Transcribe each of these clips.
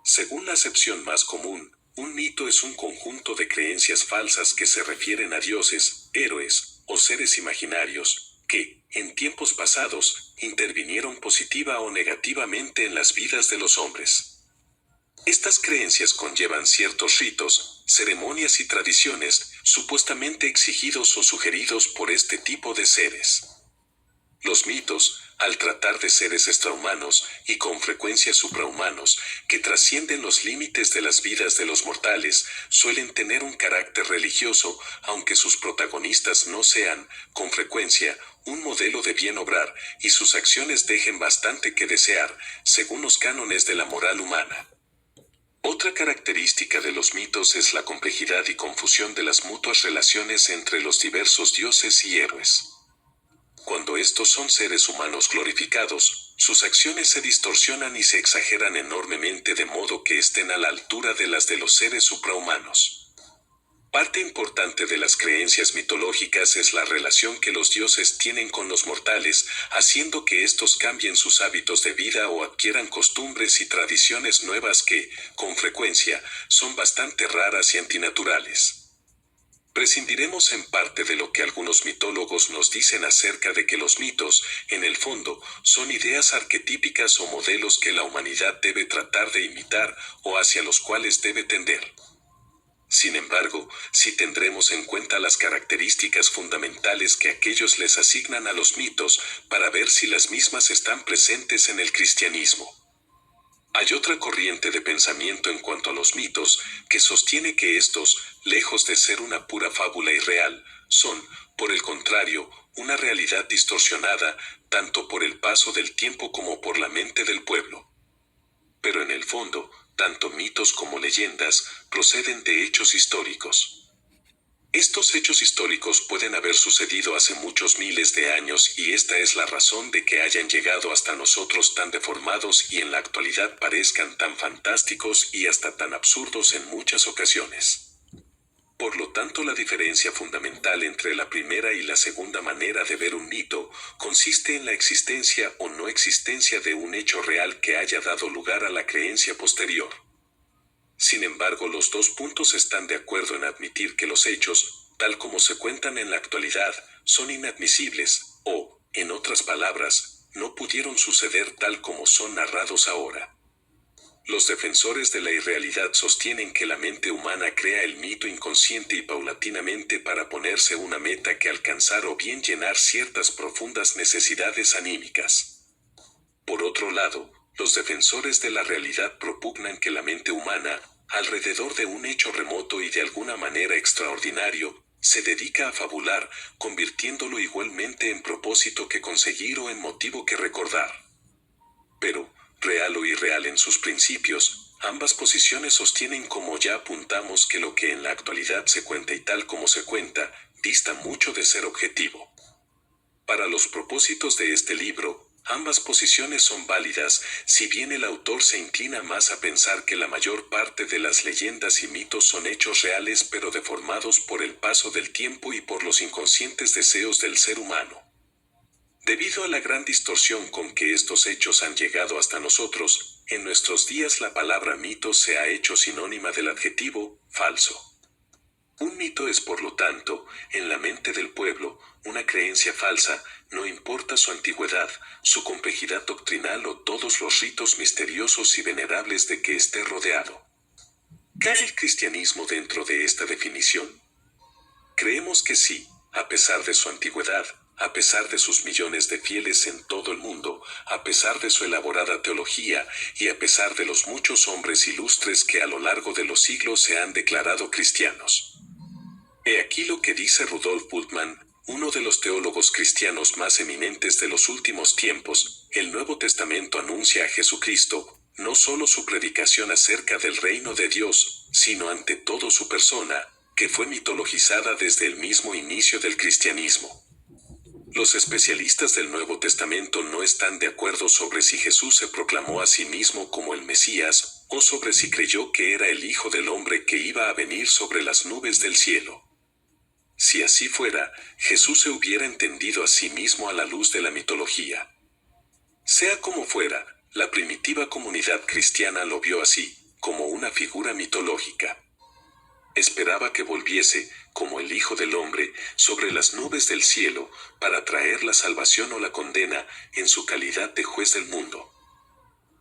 Según la acepción más común, un mito es un conjunto de creencias falsas que se refieren a dioses, héroes o seres imaginarios, que, en tiempos pasados, intervinieron positiva o negativamente en las vidas de los hombres. Estas creencias conllevan ciertos ritos, ceremonias y tradiciones, supuestamente exigidos o sugeridos por este tipo de seres. Los mitos, al tratar de seres extrahumanos y con frecuencia suprahumanos, que trascienden los límites de las vidas de los mortales, suelen tener un carácter religioso, aunque sus protagonistas no sean, con frecuencia, un modelo de bien obrar, y sus acciones dejen bastante que desear, según los cánones de la moral humana. Otra característica de los mitos es la complejidad y confusión de las mutuas relaciones entre los diversos dioses y héroes. Cuando estos son seres humanos glorificados, sus acciones se distorsionan y se exageran enormemente de modo que estén a la altura de las de los seres suprahumanos. Parte importante de las creencias mitológicas es la relación que los dioses tienen con los mortales, haciendo que estos cambien sus hábitos de vida o adquieran costumbres y tradiciones nuevas que, con frecuencia, son bastante raras y antinaturales. Prescindiremos en parte de lo que algunos mitólogos nos dicen acerca de que los mitos, en el fondo, son ideas arquetípicas o modelos que la humanidad debe tratar de imitar o hacia los cuales debe tender. Sin embargo, sí tendremos en cuenta las características fundamentales que aquellos les asignan a los mitos para ver si las mismas están presentes en el cristianismo. Hay otra corriente de pensamiento en cuanto a los mitos que sostiene que estos, lejos de ser una pura fábula irreal, son, por el contrario, una realidad distorsionada, tanto por el paso del tiempo como por la mente del pueblo. Pero en el fondo, tanto mitos como leyendas proceden de hechos históricos. Estos hechos históricos pueden haber sucedido hace muchos miles de años y esta es la razón de que hayan llegado hasta nosotros tan deformados y en la actualidad parezcan tan fantásticos y hasta tan absurdos en muchas ocasiones. Por lo tanto, la diferencia fundamental entre la primera y la segunda manera de ver un mito consiste en la existencia o no existencia de un hecho real que haya dado lugar a la creencia posterior. Sin embargo, los dos puntos están de acuerdo en admitir que los hechos, tal como se cuentan en la actualidad, son inadmisibles, o, en otras palabras, no pudieron suceder tal como son narrados ahora. Los defensores de la irrealidad sostienen que la mente humana crea el mito inconsciente y paulatinamente para ponerse una meta que alcanzar o bien llenar ciertas profundas necesidades anímicas. Por otro lado, los defensores de la realidad propugnan que la mente humana, alrededor de un hecho remoto y de alguna manera extraordinario, se dedica a fabular, convirtiéndolo igualmente en propósito que conseguir o en motivo que recordar. Pero, real o irreal en sus principios, ambas posiciones sostienen, como ya apuntamos, que lo que en la actualidad se cuenta y tal como se cuenta, dista mucho de ser objetivo. Para los propósitos de este libro, ambas posiciones son válidas, si bien el autor se inclina más a pensar que la mayor parte de las leyendas y mitos son hechos reales pero deformados por el paso del tiempo y por los inconscientes deseos del ser humano. Debido a la gran distorsión con que estos hechos han llegado hasta nosotros, en nuestros días la palabra mito se ha hecho sinónima del adjetivo falso. Un mito es, por lo tanto, en la mente del pueblo, una creencia falsa, no importa su antigüedad, su complejidad doctrinal o todos los ritos misteriosos y venerables de que esté rodeado. ¿Cae el cristianismo dentro de esta definición? Creemos que sí, a pesar de su antigüedad, a pesar de sus millones de fieles en todo el mundo, a pesar de su elaborada teología y a pesar de los muchos hombres ilustres que a lo largo de los siglos se han declarado cristianos. He aquí lo que dice Rudolf Bultmann, uno de los teólogos cristianos más eminentes de los últimos tiempos. El Nuevo Testamento anuncia a Jesucristo, no solo su predicación acerca del reino de Dios, sino ante todo su persona, que fue mitologizada desde el mismo inicio del cristianismo. Los especialistas del Nuevo Testamento no están de acuerdo sobre si Jesús se proclamó a sí mismo como el Mesías, o sobre si creyó que era el Hijo del Hombre que iba a venir sobre las nubes del cielo. Si así fuera, Jesús se hubiera entendido a sí mismo a la luz de la mitología. Sea como fuera, la primitiva comunidad cristiana lo vio así, como una figura mitológica. Esperaba que volviese, como el Hijo del Hombre, sobre las nubes del cielo, para traer la salvación o la condena, en su calidad de juez del mundo.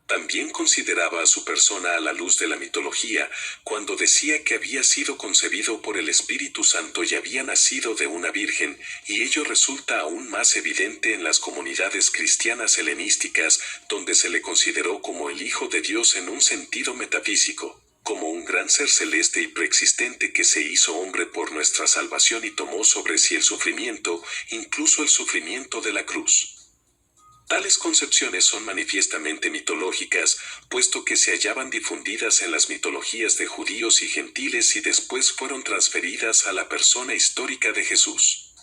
También consideraba a su persona a la luz de la mitología, cuando decía que había sido concebido por el Espíritu Santo y había nacido de una virgen, y ello resulta aún más evidente en las comunidades cristianas helenísticas, donde se le consideró como el Hijo de Dios en un sentido metafísico, como un gran ser celeste y preexistente que se hizo hombre por nuestra salvación y tomó sobre sí el sufrimiento, incluso el sufrimiento de la cruz. Tales concepciones son manifiestamente mitológicas, puesto que se hallaban difundidas en las mitologías de judíos y gentiles y después fueron transferidas a la persona histórica de Jesús.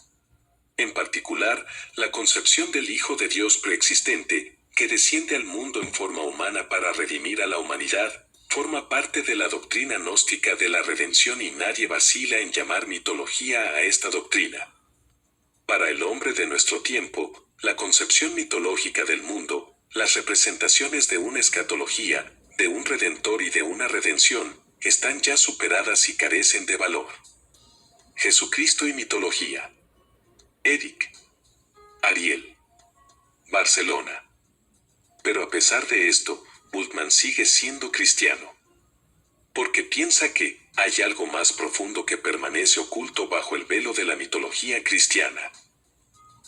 En particular, la concepción del Hijo de Dios preexistente, que desciende al mundo en forma humana para redimir a la humanidad, forma parte de la doctrina gnóstica de la redención y nadie vacila en llamar mitología a esta doctrina. Para el hombre de nuestro tiempo, la concepción mitológica del mundo, las representaciones de una escatología, de un redentor y de una redención, están ya superadas y carecen de valor. Jesucristo y mitología. Eric. Ariel. Barcelona. Pero a pesar de esto, Bultmann sigue siendo cristiano. Porque piensa que hay algo más profundo que permanece oculto bajo el velo de la mitología cristiana.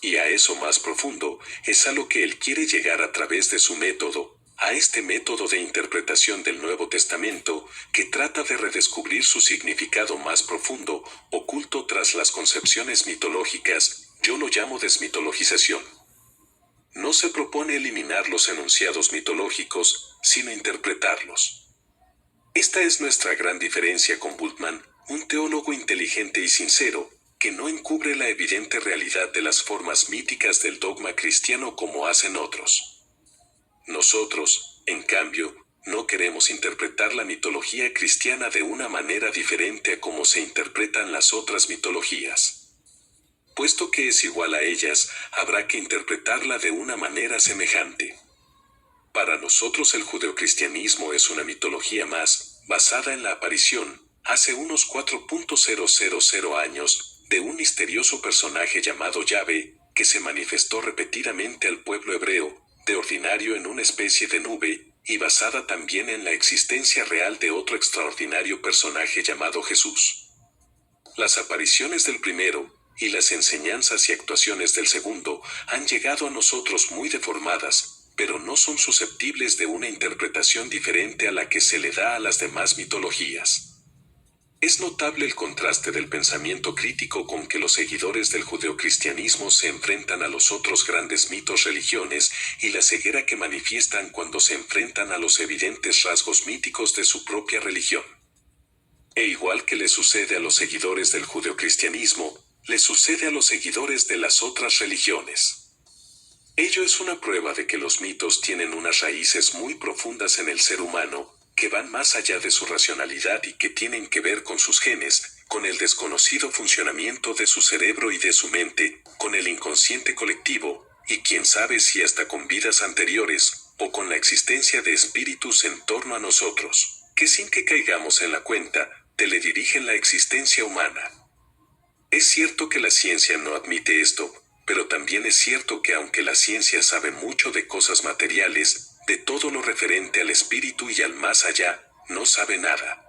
Y a eso más profundo es a lo que él quiere llegar a través de su método, a este método de interpretación del Nuevo Testamento, que trata de redescubrir su significado más profundo, oculto tras las concepciones mitológicas. Yo lo llamo desmitologización. No se propone eliminar los enunciados mitológicos, sino interpretarlos. Esta es nuestra gran diferencia con Bultmann, un teólogo inteligente y sincero, que no encubre la evidente realidad de las formas míticas del dogma cristiano como hacen otros. Nosotros, en cambio, no queremos interpretar la mitología cristiana de una manera diferente a como se interpretan las otras mitologías. Puesto que es igual a ellas, habrá que interpretarla de una manera semejante. Para nosotros el judeocristianismo es una mitología más, basada en la aparición, hace unos 4.000 años, de un misterioso personaje llamado Yahvé, que se manifestó repetidamente al pueblo hebreo, de ordinario en una especie de nube, y basada también en la existencia real de otro extraordinario personaje llamado Jesús. Las apariciones del primero, y las enseñanzas y actuaciones del segundo, han llegado a nosotros muy deformadas, pero no son susceptibles de una interpretación diferente a la que se le da a las demás mitologías. Es notable el contraste del pensamiento crítico con que los seguidores del judeocristianismo se enfrentan a los otros grandes mitos religiones y la ceguera que manifiestan cuando se enfrentan a los evidentes rasgos míticos de su propia religión. E igual que le sucede a los seguidores del judeocristianismo, le sucede a los seguidores de las otras religiones. Ello es una prueba de que los mitos tienen unas raíces muy profundas en el ser humano, que van más allá de su racionalidad y que tienen que ver con sus genes, con el desconocido funcionamiento de su cerebro y de su mente, con el inconsciente colectivo, y quién sabe si hasta con vidas anteriores, o con la existencia de espíritus en torno a nosotros, que sin que caigamos en la cuenta, teledirigen la existencia humana. Es cierto que la ciencia no admite esto, pero también es cierto que aunque la ciencia sabe mucho de cosas materiales, de todo lo referente al espíritu y al más allá, no sabe nada.